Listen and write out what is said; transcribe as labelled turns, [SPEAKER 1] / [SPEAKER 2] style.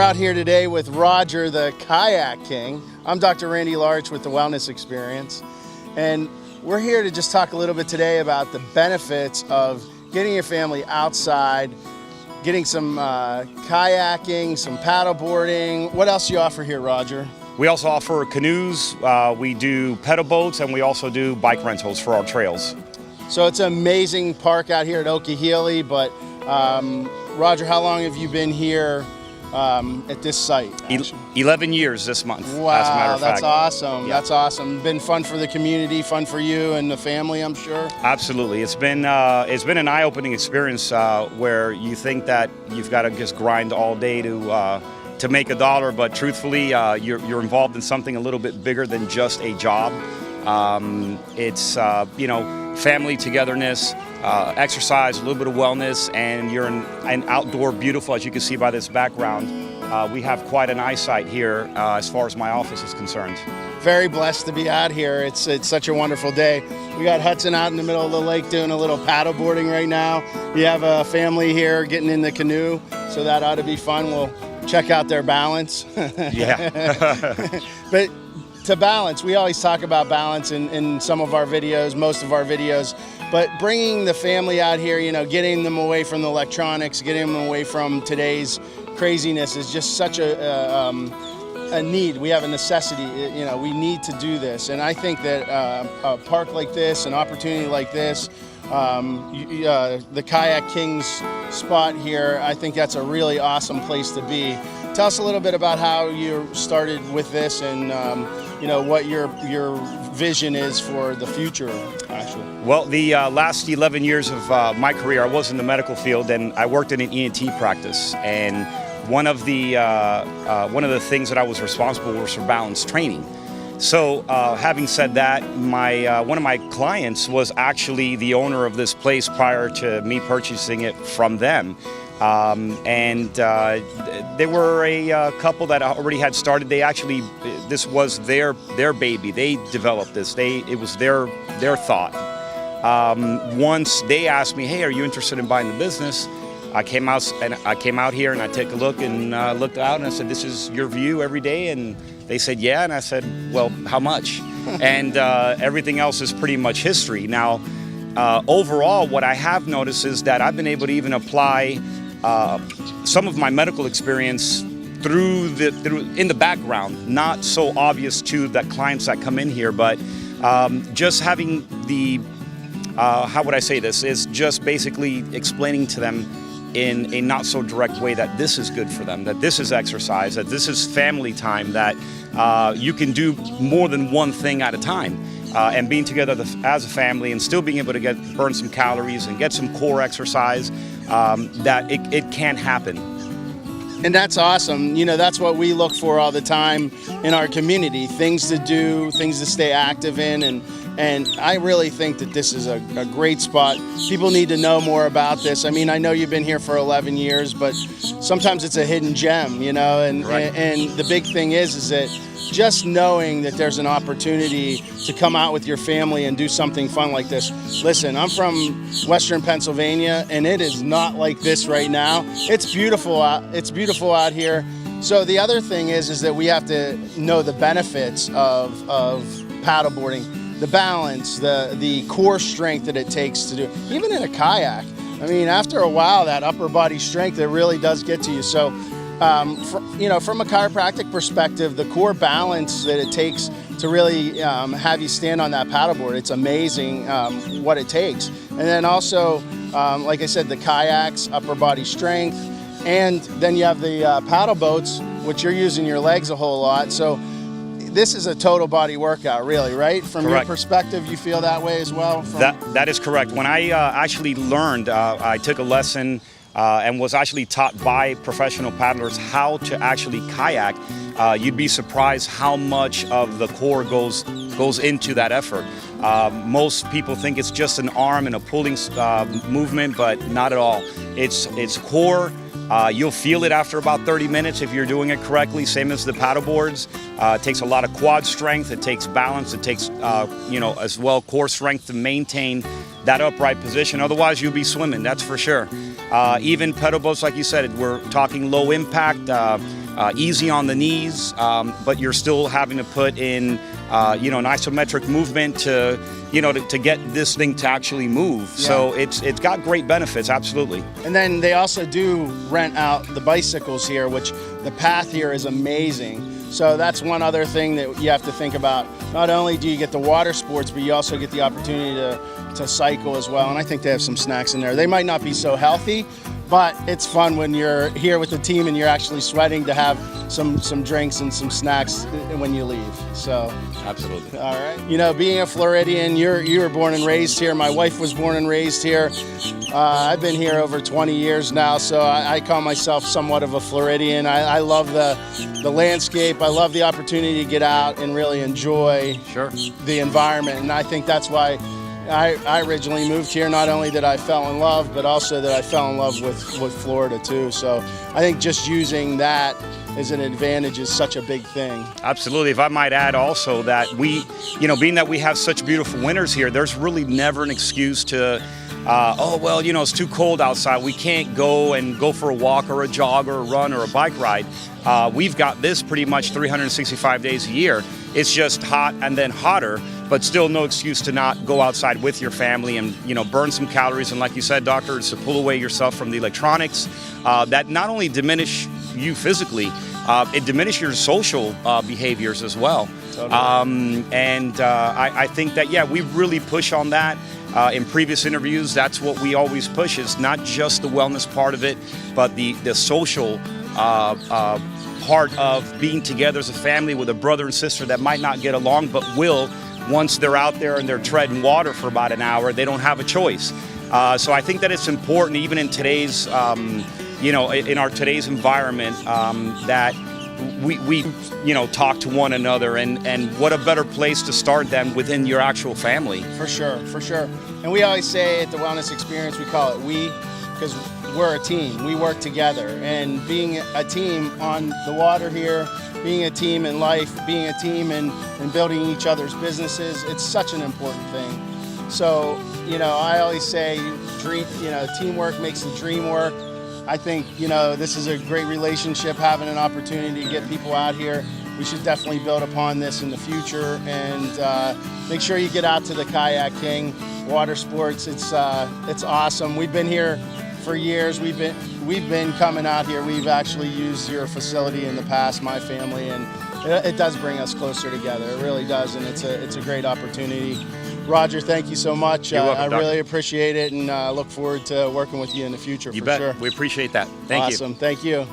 [SPEAKER 1] out here today with Roger, the Kayak King. I'm Dr. Randy Laurich with the Wellness Experience, and we're here to just talk a little bit today about the benefits of getting your family outside, getting some kayaking, some paddleboarding. What else do you offer here, Roger?
[SPEAKER 2] We also offer canoes, we do pedal boats, and we also do bike rentals for our trails.
[SPEAKER 1] So it's an amazing park out here at Okeeheelee, but Roger, how long have you been here at this site?
[SPEAKER 2] 11 years this month,
[SPEAKER 1] wow,
[SPEAKER 2] as a matter of
[SPEAKER 1] that's
[SPEAKER 2] fact.
[SPEAKER 1] awesome.
[SPEAKER 2] Yeah.
[SPEAKER 1] That's awesome. Been fun for the community, fun for you and the family, I'm sure.
[SPEAKER 2] Absolutely. It's been an eye-opening experience where you think that you've got to just grind all day to make a dollar, but truthfully, you're involved in something a little bit bigger than just a job. It's family togetherness, exercise, a little bit of wellness, and you're in an outdoor, beautiful, as you can see by this background. We have quite an eyesight here as far as my office is concerned.
[SPEAKER 1] Very blessed to be out here. It's such a wonderful day. We got Hudson out in the middle of the lake doing a little paddle boarding right now. You have a family here getting in the canoe, so that ought to be fun. We'll check out their balance.
[SPEAKER 2] Yeah.
[SPEAKER 1] But to balance, we always talk about balance in some of our videos, most of our videos, but bringing the family out here, getting them away from the electronics, getting them away from today's craziness is just such a need. We have a necessity, we need to do this. And I think that a park like this, an opportunity like this, the Kayak King's spot here, I think that's a really awesome place to be. Tell us a little bit about how you started with this and what your vision is for the future, actually.
[SPEAKER 2] Well, the last 11 years of my career, I was in the medical field, and I worked in an ENT practice. And one of the things that I was responsible was for balance training. So, having said that, one of my clients was actually the owner of this place prior to me purchasing it from them. They were a couple that already had started. This was their baby. They developed this. It was their thought. Once they asked me, "Hey, are you interested in buying the business?" I came out here and I took a look and looked out and I said, "This is your view every day?" And they said, "Yeah." And I said, "Well, how much?" And everything else is pretty much history. Now, overall, what I have noticed is that I've been able to even apply some of my medical experience in the background, not so obvious to the clients that come in here, but just having the how would I say this, is just basically explaining to them in a not so direct way that this is good for them, that this is exercise, that this is family time, that you can do more than one thing at a time. And being together as a family and still being able to burn some calories and get some core exercise, that it can happen.
[SPEAKER 1] And that's awesome. That's what we look for all the time in our community, things to do, things to stay active in. And I really think that this is a great spot. People need to know more about this. I mean, I know you've been here for 11 years, but sometimes it's a hidden gem, and,
[SPEAKER 2] right.
[SPEAKER 1] and the big thing is that just knowing that there's an opportunity to come out with your family and do something fun like this. Listen, I'm from Western Pennsylvania, and it is not like this right now. It's beautiful out here. So the other thing is that we have to know the benefits of paddleboarding, the balance, the core strength that it takes to do, even in a kayak. I mean, after a while, that upper body strength, it really does get to you. So, from a chiropractic perspective, the core balance that it takes to really have you stand on that paddleboard, it's amazing what it takes. And then also, like I said, the kayaks, upper body strength, and then you have the paddle boats, which you're using your legs a whole lot. So this is a total body workout, really, right? From
[SPEAKER 2] Correct.
[SPEAKER 1] Your perspective, you feel that way as well?
[SPEAKER 2] That is correct. When I actually learned, I took a lesson and was actually taught by professional paddlers how to actually kayak. You'd be surprised how much of the core goes into that effort. Most people think it's just an arm and a pulling movement, but not at all. It's core. You'll feel it after about 30 minutes if you're doing it correctly, same as the paddle boards. It takes a lot of quad strength, it takes balance, it takes, as well core strength to maintain that upright position. Otherwise, you'll be swimming, that's for sure. Even pedal boats, like you said, we're talking low impact, easy on the knees, but you're still having to put in, you know, an isometric movement to, you know, to get this thing to actually move.
[SPEAKER 1] Yeah.
[SPEAKER 2] So it's got great benefits, absolutely.
[SPEAKER 1] And then they also do rent out the bicycles here, which the path here is amazing. So that's one other thing that you have to think about. Not only do you get the water sports, but you also get the opportunity to cycle as well. And I think they have some snacks in there. They might not be so healthy, but it's fun when you're here with the team and you're actually sweating to have some drinks and some snacks when you leave. So
[SPEAKER 2] Absolutely.
[SPEAKER 1] all right. You know, being a Floridian, you were born and raised here. My wife was born and raised here. I've been here over 20 years now, so I call myself somewhat of a Floridian. I love the landscape. I love the opportunity to get out and really enjoy
[SPEAKER 2] Sure.
[SPEAKER 1] the environment. And I think that's why I originally moved here. Not only that I fell in love, but also that I fell in love with Florida too. So I think just using that as an advantage is such a big thing.
[SPEAKER 2] Absolutely. If I might add also that we, you know, being that we have such beautiful winters here, there's really never an excuse to, oh, well, you know, it's too cold outside. We can't go for a walk or a jog or a run or a bike ride. We've got this pretty much 365 days a year. It's just hot and then hotter, but still no excuse to not go outside with your family and, you know, burn some calories. And like you said, doctor, it's to pull away yourself from the electronics that not only diminish you physically, it diminishes your social behaviors as well.
[SPEAKER 1] Totally.
[SPEAKER 2] I think that, yeah, we really push on that. In previous interviews, that's what we always push, is not just the wellness part of it, but the social part of being together as a family with a brother and sister that might not get along, but will once they're out there and they're treading water for about an hour. They don't have a choice. So I think that it's important, even in today's, you know, in our today's environment, that we you know, talk to one another, and what a better place to start than within your actual family.
[SPEAKER 1] For sure, for sure. And we always say at the Wellness Experience, we call it we, because we're a team. We work together. And being a team on the water here, being a team in life, being a team in building each other's businesses, it's such an important thing. So, you know, I always say, teamwork makes the dream work. I think, you know, this is a great relationship, having an opportunity to get people out here. We should definitely build upon this in the future, and make sure you get out to the Kayak King Watersports. It's awesome. We've been here for years. We've been coming out here. We've actually used your facility in the past, my family, and it does bring us closer together. It really does, and it's a great opportunity. Roger, thank you so much.
[SPEAKER 2] You're welcome,
[SPEAKER 1] I
[SPEAKER 2] Doctor.
[SPEAKER 1] really appreciate it, and look forward to working with you in the future.
[SPEAKER 2] You
[SPEAKER 1] for
[SPEAKER 2] bet.
[SPEAKER 1] sure.
[SPEAKER 2] We appreciate that. Thank you.
[SPEAKER 1] Awesome. Thank you.